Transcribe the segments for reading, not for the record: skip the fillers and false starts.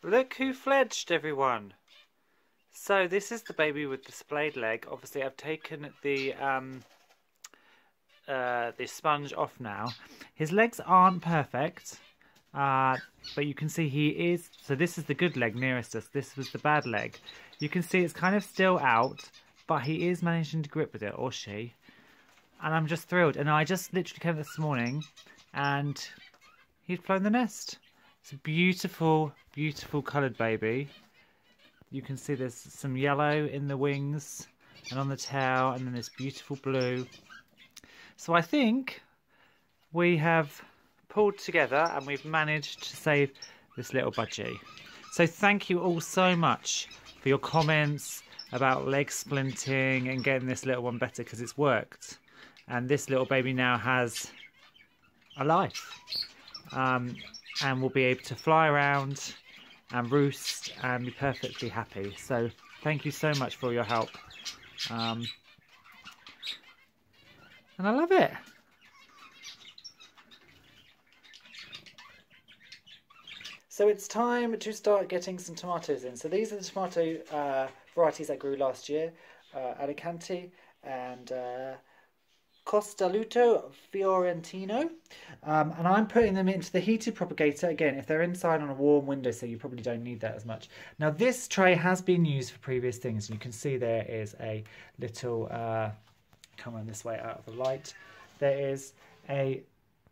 Look who fledged, everyone. So this is the baby with the splayed leg. Obviously I've taken the sponge off now. His legs aren't perfect, but you can see he is. So this is the good leg nearest us. This was the bad leg. You can see it's kind of still out, but he is managing to grip with it, or she. And I'm just thrilled. And I just literally came this morning and he'd flown the nest. It's a beautiful, beautiful coloured baby. You can see there's some yellow in the wings and on the tail, and then this beautiful blue. So I think we have pulled together and we've managed to save this little budgie. So thank you all so much for your comments about leg splinting and getting this little one better, because it's worked. And this little baby now has a life. And will be able to fly around and roost and be perfectly happy. So thank you so much for your help. And I love it. So it's time to start getting some tomatoes in. So these are the tomato varieties I grew last year. Alicante and Costaluto Fiorentino, and I'm putting them into the heated propagator. Again, if they're inside on a warm windowsill, you probably don't need that as much. Now this tray has been used for previous things. You can see there is a little, come on this way out of the light, there is a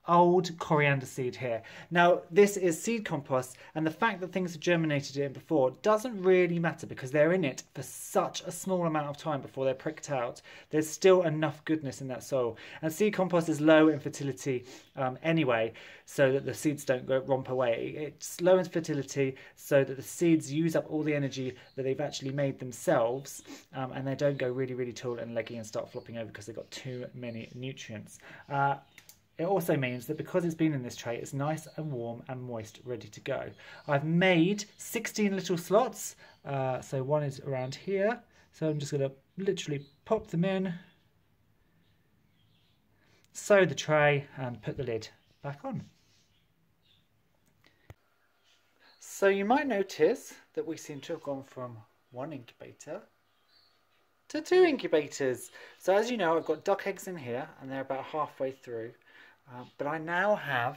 old coriander seed here. Now this is seed compost, and the fact that things have germinated in it before doesn't really matter because they're in it for such a small amount of time before they're pricked out. There's still enough goodness in that soil, and seed compost is low in fertility anyway, so that the seeds don't go romp away. It's low in fertility so that the seeds use up all the energy that they've actually made themselves, and they don't go really tall and leggy and start flopping over because they've got too many nutrients. It also means that because it's been in this tray, it's nice and warm and moist, ready to go. I've made 16 little slots, so one is around here. So I'm just going to literally pop them in, sew the tray and put the lid back on. So you might notice that we seem to have gone from one incubator to 2 incubators. So as you know, I've got duck eggs in here and they're about halfway through. But I now have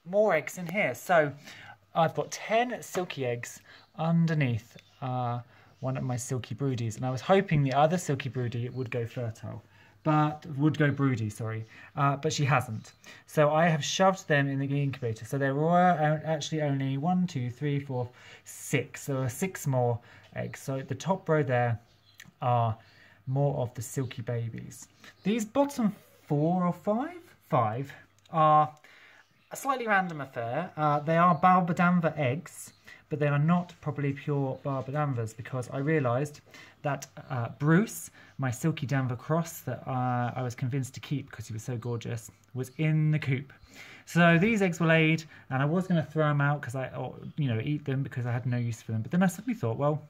more eggs in here. So I've got 10 silky eggs underneath one of my silky broodies. And I was hoping the other silky broodie would go fertile. But broody, sorry. But she hasn't. So I have shoved them in the incubator. So there were actually only 1, 2, 3, 4, 6. There are 6 more eggs. So the top row there are more of the silky babies. These bottom 4 or 5 are a slightly random affair. They are Balbadanva eggs, but they are not properly pure Balbadanvas, because I realised that Bruce, my silky Danva cross that I was convinced to keep because he was so gorgeous, was in the coop. So these eggs were laid, and I was going to throw them out or eat them because I had no use for them. But then I suddenly thought, well,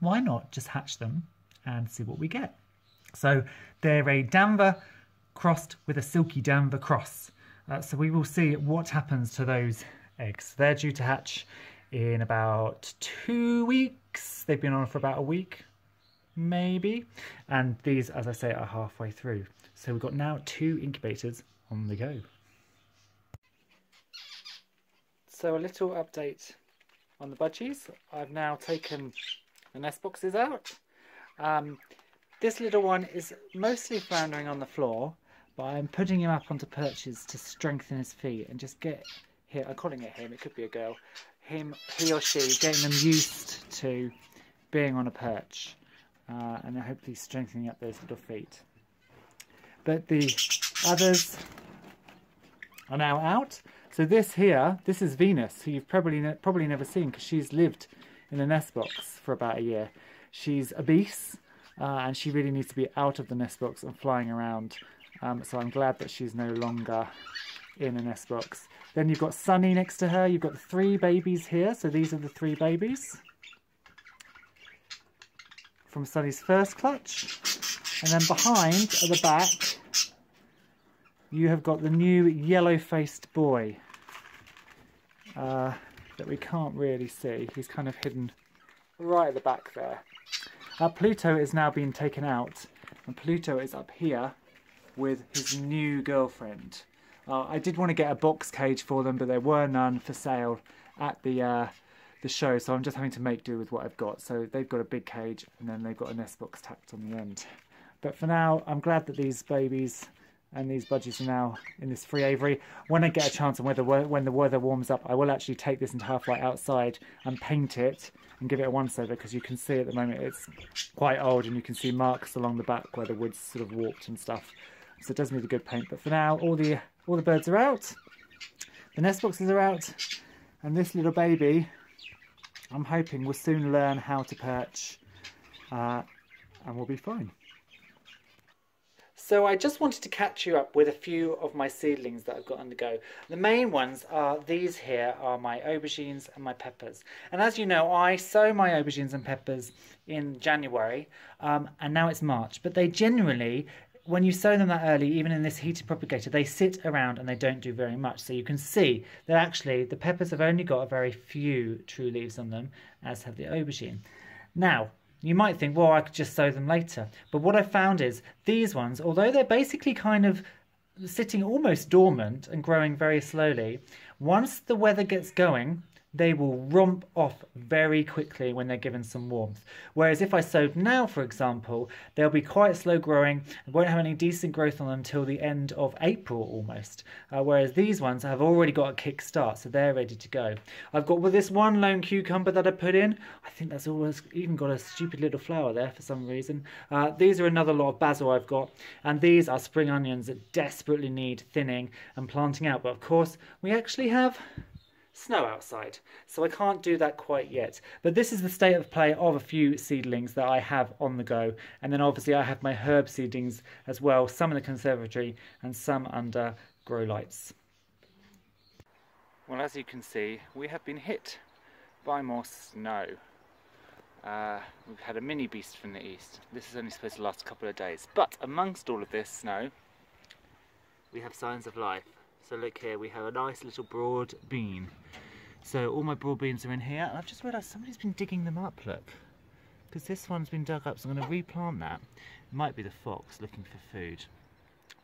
why not just hatch them and see what we get? So they're a Danva crossed with a silky Danva cross. So we will see what happens to those eggs. They're due to hatch in about 2 weeks. They've been on for about a week, maybe. And these, as I say, are halfway through. So we've got now 2 incubators on the go. So a little update on the budgies. I've now taken the nest boxes out. This little one is mostly floundering on the floor, but I'm putting him up onto perches to strengthen his feet and just get him, I'm calling it him, it could be a girl, he or she, getting them used to being on a perch and hopefully strengthening up those little feet. But the others are now out. So this is Venus, who you've probably never seen because she's lived in the nest box for about a year. She's obese and she really needs to be out of the nest box and flying around. So I'm glad that she's no longer in a nest box. Then you've got Sunny next to her. You've got the 3 babies here. So these are the 3 babies from Sunny's first clutch. And then behind at the back, you have got the new yellow-faced boy. that we can't really see. He's kind of hidden right at the back there. Pluto is now being taken out, and Pluto is up here with his new girlfriend. I did want to get a box cage for them, but there were none for sale at the show, so I'm just having to make do with what I've got. So they've got a big cage, and then they've got a nest box tacked on the end. But for now, I'm glad that these babies and these budgies are now in this free aviary. When I get a chance, and when the weather warms up, I will actually take this entire flight outside and paint it and give it a once over, because you can see at the moment it's quite old, and you can see marks along the back where the wood's sort of warped and stuff. So it does need a good paint. But for now, all the birds are out, the nest boxes are out, and this little baby, I'm hoping, will soon learn how to perch, and we'll be fine. So I just wanted to catch you up with a few of my seedlings that I've got on the go. The main ones are these here, are my aubergines and my peppers. And as you know, I sow my aubergines and peppers in January, and now it's March. But they generally, when you sow them that early, even in this heated propagator, they sit around and they don't do very much. So you can see that actually the peppers have only got a very few true leaves on them, as have the aubergine. Now, you might think, well, I could just sow them later. But what I found is these ones, although they're basically kind of sitting almost dormant and growing very slowly, once the weather gets going, they will romp off very quickly when they're given some warmth. Whereas if I sowed now, for example, they'll be quite slow growing and won't have any decent growth on them until the end of April almost. Whereas these ones have already got a kick start, so they're ready to go. I've got with this one lone cucumber that I put in. I think that's always even got a stupid little flower there for some reason. These are another lot of basil I've got, and these are spring onions that desperately need thinning and planting out. But of course, we actually have snow outside, so I can't do that quite yet. But this is the state of play of a few seedlings that I have on the go, and then obviously I have my herb seedlings as well, some in the conservatory and some under grow lights. Well, as you can see, we have been hit by more snow. We've had a mini beast from the east. This is only supposed to last a couple of days, but amongst all of this snow we have signs of life. So look here, we have a nice little broad bean. So all my broad beans are in here, and I've just realised somebody's been digging them up, look. Because this one's been dug up, so I'm going to replant that. It might be the fox looking for food.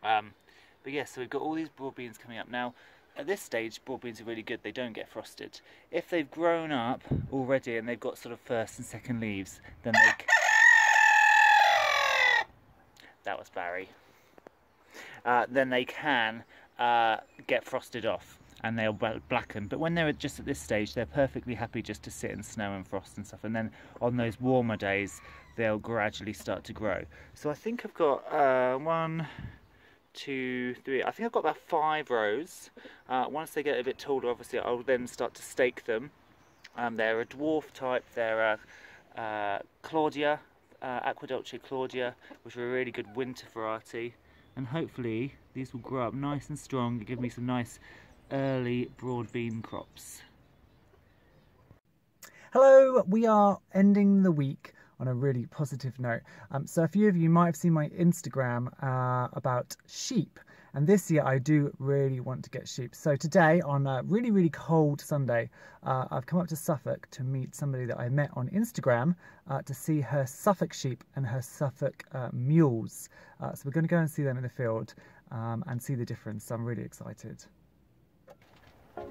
But yes, so we've got all these broad beans coming up. Now, at this stage, broad beans are really good, they don't get frosted. If they've grown up already and they've got sort of first and second leaves, then they... That was Barry. Then they can get frosted off and they'll blacken, but when they're just at this stage, they're perfectly happy just to sit in snow and frost and stuff, and then on those warmer days they'll gradually start to grow. So I think I've got 1, 2, 3, I think I've got about 5 rows. Once they get a bit taller, obviously I'll then start to stake them. They're a dwarf type, they're Claudia, Aquadulce Claudia, which are a really good winter variety. And hopefully these will grow up nice and strong and give me some nice early broad bean crops. Hello, we are ending the week on a really positive note. So a few of you might have seen my Instagram about sheep, and this year I do really want to get sheep. So today, on a really, really cold Sunday, I've come up to Suffolk to meet somebody that I met on Instagram to see her Suffolk sheep and her Suffolk mules. So we're going to go and see them in the field and see the difference. So I'm really excited. They're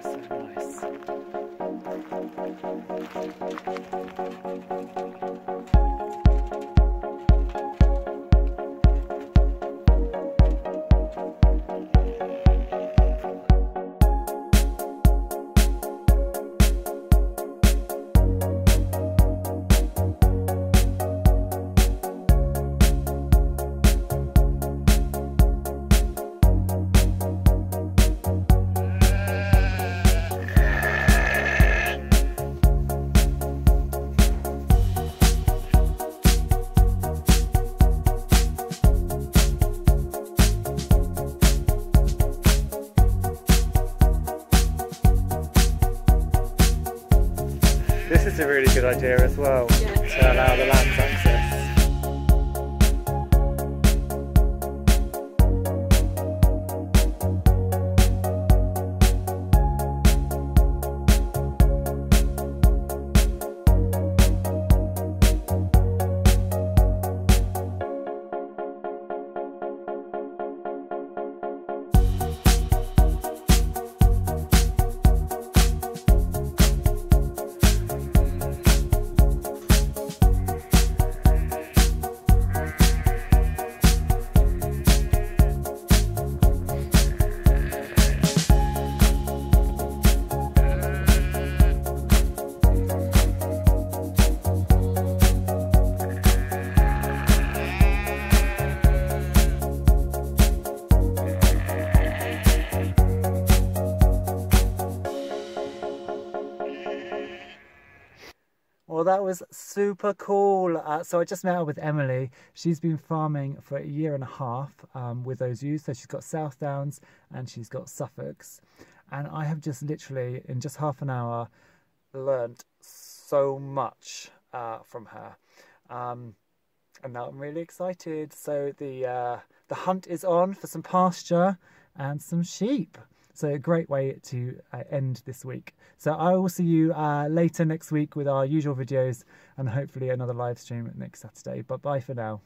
so nice. This is a really good idea as well, to allow the land access. Well, that was super cool. So I just met up with Emily. She's been farming for a year and a half with those ewes. So she's got South Downs and she's got Suffolks. And I have just literally, in just half an hour, learnt so much from her. And now I'm really excited. So the hunt is on for some pasture and some sheep. So a great way to end this week. So I will see you later next week with our usual videos and hopefully another live stream next Saturday. But bye for now.